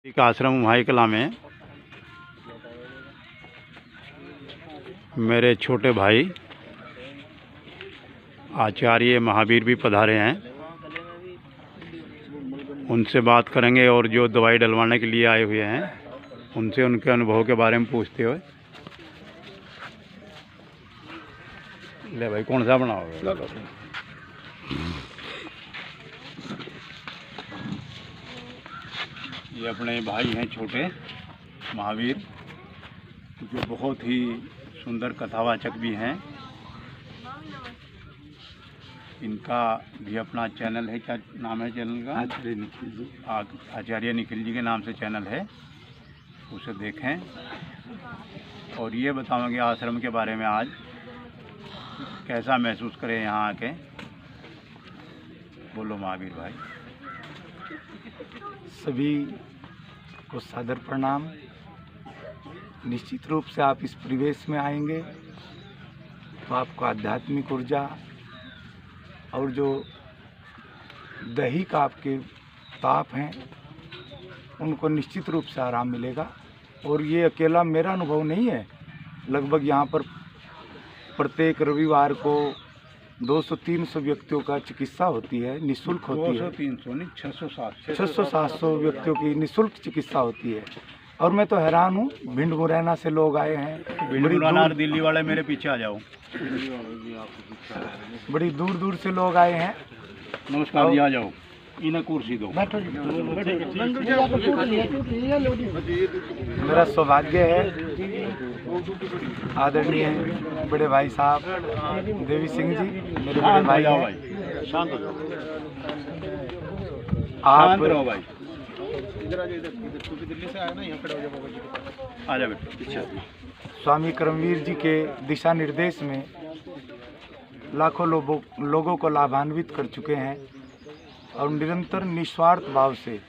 एक आश्रम भाई कला में मेरे छोटे भाई आचार्य महावीर भी पधारे हैं। उनसे बात करेंगे और जो दवाई डलवाने के लिए आए हुए हैं उनसे उनके अनुभव के बारे में पूछते हुए। ले भाई कौन सा बनाओगे? ये अपने भाई हैं छोटे महावीर, जो बहुत ही सुंदर कथावाचक भी हैं। इनका भी अपना चैनल है, क्या नाम है चैनल का? आचार्य निखिल जी। आचार्य निखिल जी के नाम से चैनल है, उसे देखें। और ये बताऊंगे आश्रम के बारे में आज कैसा महसूस करें यहाँ आके। बोलो महावीर भाई। सभी को सादर प्रणाम। निश्चित रूप से आप इस परिवेश में आएंगे तो आपको आध्यात्मिक ऊर्जा और जो दैहिक आपके ताप हैं उनको निश्चित रूप से आराम मिलेगा। और ये अकेला मेरा अनुभव नहीं है, लगभग यहाँ पर प्रत्येक रविवार को 200-300 व्यक्तियों का चिकित्सा होती है, निःशुल्क होती है। 200-300 नहीं, 600-700 व्यक्तियों की निःशुल्क चिकित्सा होती है। और मैं तो हैरान हूँ, भिंड मुरैना से लोग आए हैं। भिंड दिल्ली वाले मेरे पीछे आ जाओ। बड़ी दूर दूर से लोग आए हैं। नमस्कार जी, आ जाओ, इन्हें कुर्सी दो। मेरा सौभाग्य है आदरणीय बड़े भाई साहब देवी सिंह जी, मेरे बड़े भाई हैं। शांत हो जाओ, आप भाई दिल्ली से आए ना, यहाँ खड़े हो जाओ। आ जाओ बेटा। स्वामी कर्मवीर जी के दिशा निर्देश में लाखों लोगों को लाभान्वित कर चुके हैं। और निरंतर निस्वार्थ भाव से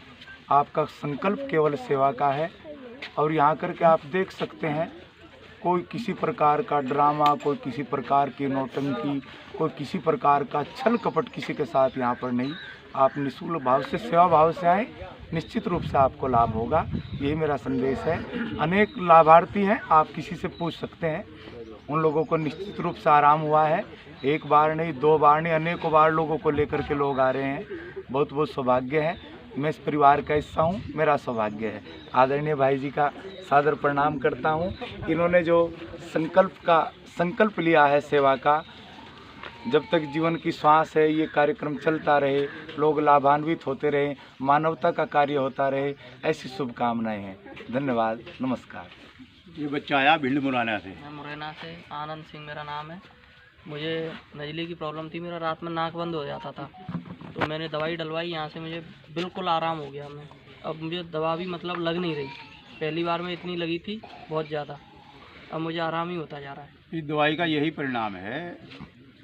आपका संकल्प केवल सेवा का है। और यहाँ करके आप देख सकते हैं, कोई किसी प्रकार का ड्रामा, कोई किसी प्रकार की नौटंकी, कोई किसी प्रकार का छल कपट किसी के साथ यहाँ पर नहीं। आप निःशुल्क भाव से, सेवा भाव से आए, निश्चित रूप से आपको लाभ होगा। यही मेरा संदेश है। अनेक लाभार्थी हैं, आप किसी से पूछ सकते हैं। उन लोगों को निश्चित रूप से आराम हुआ है। एक बार नहीं, दो बार नहीं, अनेकों बार लोगों को लेकर के लोग आ रहे हैं। बहुत बहुत सौभाग्य है। मैं इस परिवार का हिस्सा हूँ, मेरा सौभाग्य है। आदरणीय भाई जी का सादर प्रणाम करता हूँ। इन्होंने जो संकल्प लिया है सेवा का, जब तक जीवन की श्वास है ये कार्यक्रम चलता रहे, लोग लाभान्वित होते रहे, मानवता का कार्य होता रहे, ऐसी शुभकामनाएं हैं। धन्यवाद, नमस्कार। ये बच्चा आया भिंड मुरैना से। मैं मुरैना से, आनंद सिंह मेरा नाम है। मुझे नजले की प्रॉब्लम थी, मेरा रात में नाक बंद हो जाता था, तो मैंने दवाई डलवाई, यहाँ से मुझे बिल्कुल आराम हो गया। मैं अब मुझे दवा भी मतलब लग नहीं रही। पहली बार में इतनी लगी थी बहुत ज़्यादा, अब मुझे आराम ही होता जा रहा है। इस दवाई का यही परिणाम है,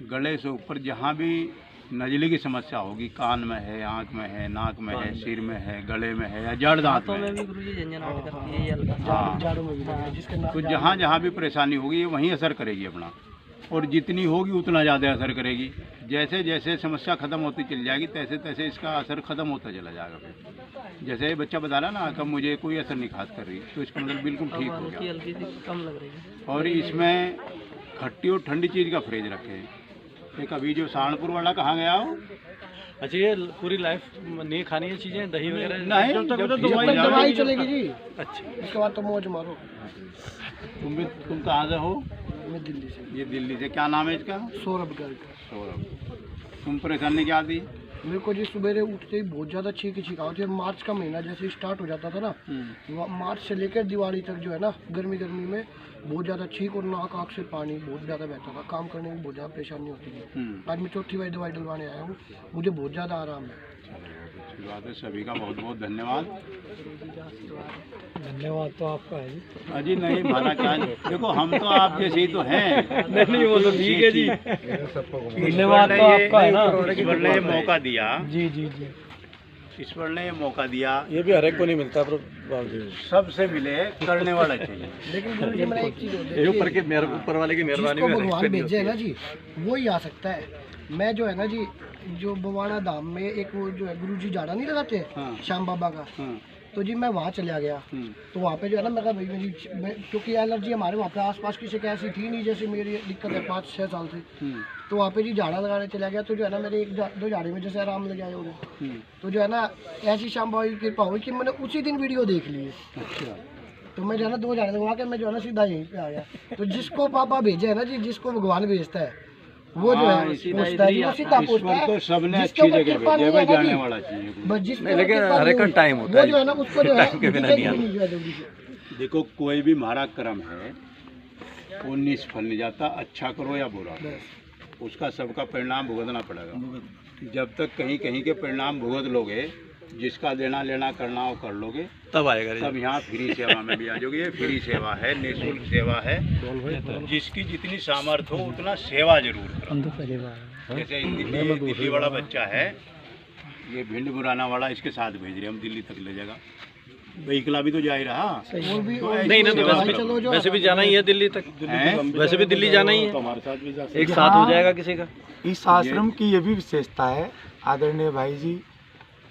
गले से ऊपर जहाँ भी नजले की समस्या होगी, कान में है, आँख में है, नाक में है, सिर में है, गले में है या जड़ दांत में भी गुरुजी झंझनाहट करती है ये हल्का। हाँ, तो जहाँ जहाँ भी परेशानी होगी ये वहीं असर करेगी अपना, और जितनी होगी उतना ज़्यादा असर करेगी। जैसे जैसे समस्या ख़त्म होती चली जाएगी तैसे तैसे इसका असर ख़त्म होता चला जाएगा। फिर जैसे बच्चा बता रहा ना, कब मुझे कोई असर नहीं खास कर रही, तो इसका मतलब बिल्कुल ठीक हो गया। हल्की सी कम लग रही है। और इसमें खट्टी और ठंडी चीज़ का फ्रिज रखे। एक अभी जो सहारनपुर वाला कहाँ गया हो? अच्छा, ये पूरी लाइफ नहीं खानी है चीज़ें, दही वगैरह नहीं, दवाई चलेगी जी। अच्छा, इसके बाद तो मौज मारो। तुम कहाँ से हो? मैं दिल्ली से। ये दिल्ली से। क्या नाम है इसका? सौरभ गर्ग। सौरभ। तुम परेशानी क्या थी? मेरे को जी सवेरे उठते ही बहुत ज़्यादा छींकी होती है। मार्च का महीना जैसे स्टार्ट हो जाता था ना, मार्च से लेकर दिवाली तक जो है ना, गर्मी में बहुत ज़्यादा छींक और नाक आँख से पानी बहुत ज़्यादा बहता था। काम करने में बहुत ज़्यादा परेशानी होती थी। आज मैं चौथी बार दवाई डलवाने आया हूँ, मुझे बहुत ज़्यादा आराम है। अच्छी बात है। सभी का बहुत बहुत धन्यवाद। धन्यवाद तो आपका है जी। अजी नहीं, हमारा क्या, देखो हम तो आप जैसे ही तो हैं। नहीं, वो तो ठीक है जी। धन्यवाद तो आपका है ना। ईश्वर ने ये मौका दिया। जी जी जी, ईश्वर ने ये मौका दिया, ये भी हर एक को नहीं मिलता। सबसे मिले, करने वाला चाहिए। लेकिन गुरुजी मैंने एक चीज़ ऊपर वाले की मेहरबानी जिसको भगवान भेजे है ना जी, वो ही आ सकता है। मैं जो है ना जी, जो बवाड़ा धाम में एक वो जो है गुरुजी झाड़ा नहीं लगाते, हाँ। श्याम बाबा का, हाँ। तो जी मैं वहाँ चला गया। तो वहाँ पे जो है ना मेरा क्योंकि एलर्जी हमारे वहाँ पे आसपास किसी की ऐसी थी नहीं जैसे मेरी दिक्कत है 5-6 साल से। तो वहाँ पे जी झाड़ा लगाने चला गया, तो जो है ना मेरे 1-2 झाड़े में जैसे आराम लग आए उन्हें। तो जो है ना ऐसी शाम भाई की कृपा हुई कि मैंने उसी दिन वीडियो देख ली है। तो मैं जो है ना 2 झाड़े लगवा के मैं जो है ना सीधा यहीं पे आ गया। तो जिसको पापा भेजे है ना जी, जिसको भगवान भेजता है वो जो है पूछता है, वो सीधा पूछता है। तो सबने अच्छी जगह भेजा है, जाने वाला चाहिए। बस जिसको लेकिन हर एक टाइम होता है, वो जो है ना उसको जो है देखो कोई भी हमारा कर्म है वो निष्फल नहीं जाता, अच्छा करो या बुरा करो, उसका सबका परिणाम भुगतना पड़ेगा। जब तक कहीं कहीं के परिणाम भुगत लोगे, जिसका देना लेना करना हो कर लोगे, तब आएगा। तब यहाँ फ्री सेवा में भी आ जाओगे। ये फ्री सेवा है, निःशुल्क सेवा है। जिसकी जितनी सामर्थ्य हो उतना सेवा जरूर करो। जैसे दिल्ली वाला बच्चा है, ये भिंड बुराना वाला, इसके साथ भेज रहे हम, दिल्ली तक ले जाएगा। इकला भी तो जा ही रहा। नहीं ना, तो वैसे भी जाना ही है दिल्ली तक, वैसे भी दिल्ली जाना ही है, तो हमारे साथ भी जा एक साथ हो जाएगा किसी का। इस आश्रम की ये भी विशेषता है, आदरणीय भाई जी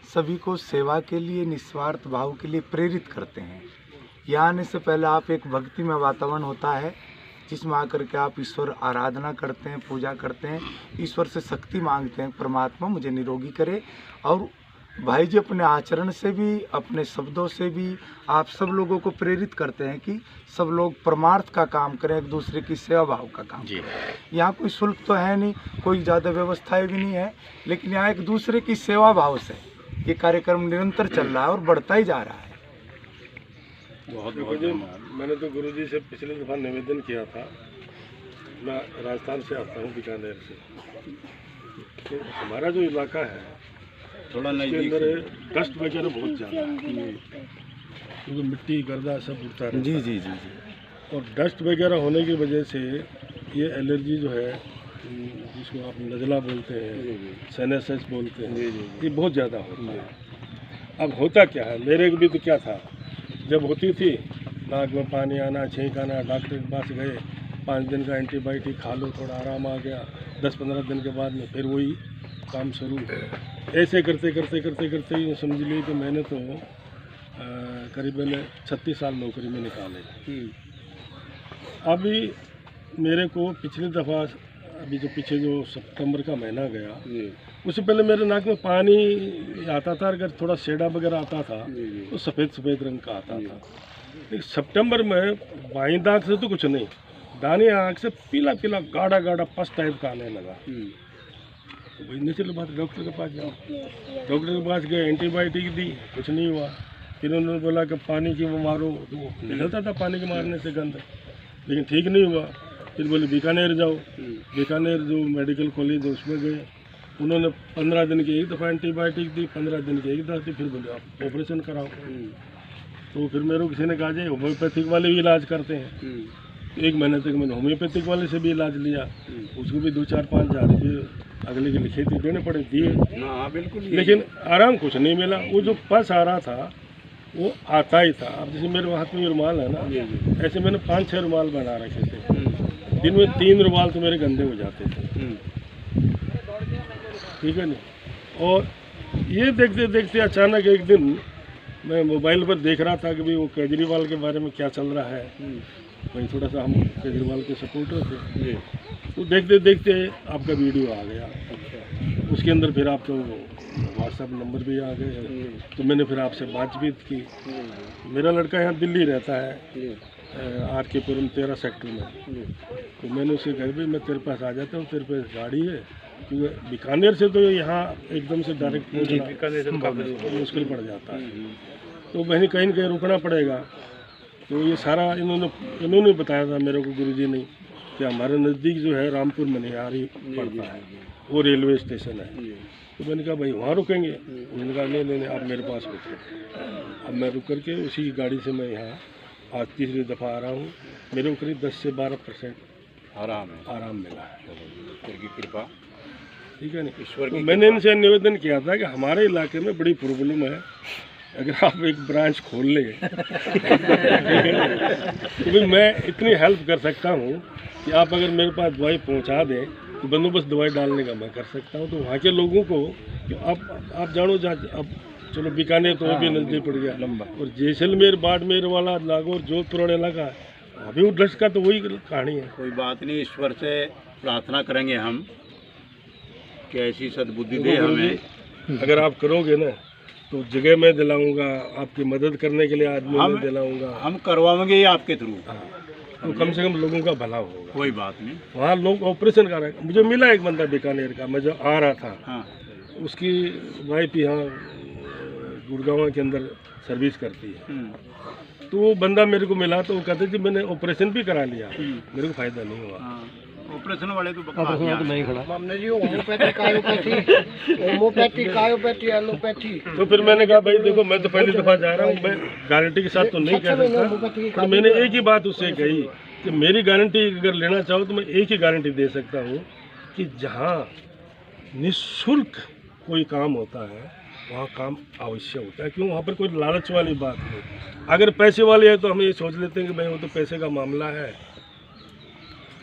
सभी को सेवा के लिए निस्वार्थ भाव के लिए प्रेरित करते हैं। यहाँ आने से पहले आप एक भक्तिमय वातावरण होता है जिसमें आकर के आप ईश्वर आराधना करते हैं, पूजा करते हैं, ईश्वर से शक्ति मांगते हैं, परमात्मा मुझे निरोगी करे। और भाई जी अपने आचरण से भी, अपने शब्दों से भी आप सब लोगों को प्रेरित करते हैं कि सब लोग परमार्थ का काम करें, एक दूसरे की सेवा भाव का काम करें। यहाँ कोई शुल्क तो है नहीं, कोई ज़्यादा व्यवस्थाएं भी नहीं है, लेकिन यहाँ एक दूसरे की सेवा भाव से ये कार्यक्रम निरंतर चल रहा है और बढ़ता ही जा रहा है। बहुत मैंने तो गुरुजी से पिछले दफा निवेदन किया था, मैं राजस्थान से आता हूँ, बीकानेर से। तो हमारा जो इलाका है थोड़ा उसके नजदीक अंदर डस्ट वगैरह बहुत ज़्यादा है, क्योंकि मिट्टी गर्दा सब उड़ता रहता है। जी जी जी जी। और डस्ट वगैरह होने की वजह से ये एलर्जी जो है, जिसको आप नज़ला बोलते हैं, साइनसाइटिस बोलते हैं, ये बहुत ज़्यादा होता है। अब होता क्या है, मेरे को भी तो क्या था, जब होती थी नाक में पानी आना, छींक आना, डॉक्टर के पास गए, 5 दिन का एंटीबायोटिक खा लो, थोड़ा आराम आ गया, 10-15 दिन के बाद में फिर वही काम शुरू। ऐसे करते करते करते करते ये समझ ली कि मैंने तो करीबन 36 साल नौकरी में निकाले। अभी मेरे को पिछली दफ़ा, अभी जो पीछे जो सितंबर का महीना गया, उससे पहले मेरे नाक में पानी आता था, अगर थोड़ा सेड़ा वगैरह आता था तो सफ़ेद रंग का आता था। लेकिन सितंबर में बाईं आँख से तो कुछ नहीं, दानी आँख से पीला पीला गाढ़ा गाढ़ा पस टाइप का आने लगा। तो भाई नेचुरल बात, डॉक्टर के पास जाओ। डॉक्टर के पास गए, एंटीबायोटिक दी, कुछ नहीं हुआ। फिर उन्होंने बोला कि पानी की वो मारो, तो वो निकलता था पानी के मारने से गंद, लेकिन ठीक नहीं हुआ। फिर बोले बीकानेर जाओ, बीकानेर जो मेडिकल कॉलेज है उसमें गए, उन्होंने 15 दिन की एक दफ़ा एंटीबायोटिक दी, 15 दिन की एक दफ़ा दी, फिर बोले आप ऑपरेशन कराओ। तो फिर मेरे को किसी ने कहा जाए होम्योपैथिक वाले भी इलाज करते हैं। 1 महीने तक मैंने होम्योपैथिक वाले से भी इलाज लिया, उसको भी 2-4-5 हज़ार रुपये अगले के लिखे थे, देने पड़े, दिए। हाँ बिल्कुल। लेकिन आराम कुछ नहीं मिला। वो जो पस आ रहा था वो आता ही था। अब जैसे मेरे हाथ में ये रुमाल है ना, ऐसे मैंने 5-6 रुमाल बना रखे थे, दिन में 3 रुमाल तो मेरे गंदे हो जाते थे। ठीक है नहीं। और ये देखते देखते अचानक एक दिन मैं मोबाइल पर देख रहा था कि भाई वो केजरीवाल के बारे में क्या चल रहा है, भाई थोड़ा सा हम केजरीवाल के सपोर्टर थे। तो देखते देखते आपका वीडियो आ गया। उसके अंदर फिर आपका व्हाट्सएप नंबर भी आ गए, तो मैंने फिर आपसे बातचीत की। मेरा लड़का यहाँ दिल्ली रहता है, RK पुरम 13 सेक्टर में। तो मैंने उसे कहा भाई मैं तेरे पास आ जाता हूँ, तेरे पास गाड़ी है, क्योंकि बीकानेर से तो यहाँ एकदम से डायरेक्ट पहुँचना मुश्किल पड़ जाता है, तो मैंने कहीं न कहीं रुकना पड़ेगा। तो ये सारा इन्होंने बताया था मेरे को, गुरुजी ने, कि हमारे नज़दीक जो है रामपुर मनिहारी पड़ता है, वो रेलवे स्टेशन है। तो मैंने कहा भाई वहाँ रुकेंगे। उन्होंने कहा नहीं आप मेरे पास रुको। अब मैं रुक करके उसी गाड़ी से मैं यहाँ आज तीसरी दफ़ा आ रहा हूँ। मेरे को करीब 10 से 12% आराम मिला है, ईश्वर की कृपा। ठीक है नहीं। ईश्वर तो मैंने इनसे निवेदन किया था कि हमारे इलाके में बड़ी प्रॉब्लम है, अगर आप एक ब्रांच खोल लें तो भी मैं इतनी हेल्प कर सकता हूँ कि आप अगर मेरे पास दवाई पहुँचा दें तो बंदोबस्त दवाई डालने का मैं कर सकता हूँ। तो वहाँ के लोगों को आप जानो, जहाँ अब चलो बीकानेर तो वो भी नजदीक पड़ गया लंबा, और जैसलमेर बाड़मेर वाला नागौर जोधपुर इलाका अभी वो ड्रग्स का तो वही कहानी है। कोई बात नहीं, ईश्वर से प्रार्थना करेंगे हम कि ऐसी सद्बुद्धि दे हमें। अगर आप करोगे ना तो जगह मैं दिलाऊंगा, आपकी मदद करने के लिए आदमी मैं दिलाऊंगा, हम करवाएंगे ही आपके थ्रू। तो कम से कम लोगों का भला होगा। कोई बात नहीं। वहाँ लोग ऑपरेशन कर रहे हैं। मुझे मिला एक बंदा बीकानेर का, मैं जब आ रहा था, हाँ उसकी वाइफ यहाँ गुड़गांव के अंदर सर्विस करती है। तो वो बंदा मेरे को मिला तो वो कहते जी मैंने ऑपरेशन भी करा लिया, मेरे को फायदा नहीं हुआ। ऑपरेशन वाले तो नहीं खड़ा। हमने जी होम्योपैथिक आयोपैथी एलोपैथी। तो फिर मैंने कहा भाई देखो मैं तो पहली दफ़ा जा रहा हूँ, मैं गारंटी के साथ तो नहीं कह सकता, तो मैंने एक ही बात उससे कही कि मेरी गारंटी अगर लेना चाहो तो मैं एक ही गारंटी दे सकता हूँ कि जहाँ निःशुल्क कोई काम होता है वहाँ काम अवश्य होता है। क्यों? वहाँ पर कोई लालच वाली बात नहीं। अगर पैसे वाले हैं तो हम ये सोच लेते हैं कि भाई वो तो पैसे का मामला है,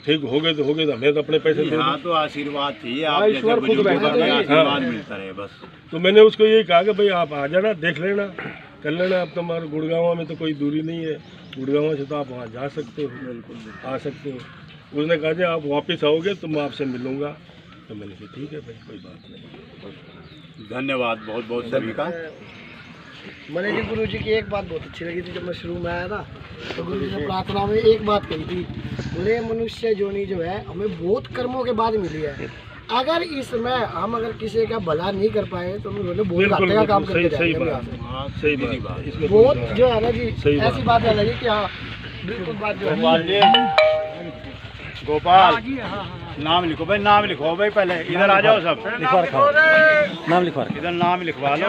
ठीक हो गए तो हो गए, हमें तो अपने पैसे दे। हाँ तो आशीर्वाद चाहिए, आप जैसे बुजुर्गों का आशीर्वाद मिलता रहे बस। तो मैंने उसको यही कहा कि भाई आप आ जाना, देख लेना, कर लेना। अब तुम्हारे गुड़गांव में तो कोई दूरी नहीं है, गुड़गांव से तो आप वहाँ जा सकते हो, आ सकते हो। उसने कहा जी आप वापस आओगे तो मैं आपसे मिलूँगा। तो मैंने कहा ठीक है भाई, कोई बात नहीं। धन्यवाद बहुत बहुत सभी का। मैंने जी गुरु जी की एक बात बहुत अच्छी लगी थी, जब मैं शुरू में आया ना तो गुरु जी ने प्रार्थना में एक बात कही थी, बोले मनुष्य जोनी जो है हमें बहुत कर्मों के बाद मिली है, अगर इसमें हम अगर किसी का भला नहीं कर पाए तो हम बहुत घाटे का काम करके जाएंगे। सही बात, बहुत जो है ना जी ऐसी बात है लगी कि हाँ बिल्कुल बात जो है। गोपाल नाम लिखो भाई, नाम लिखो भाई, पहले इधर आ जाओ सब, नाम लिखवा इधर नाम लिखवा लो।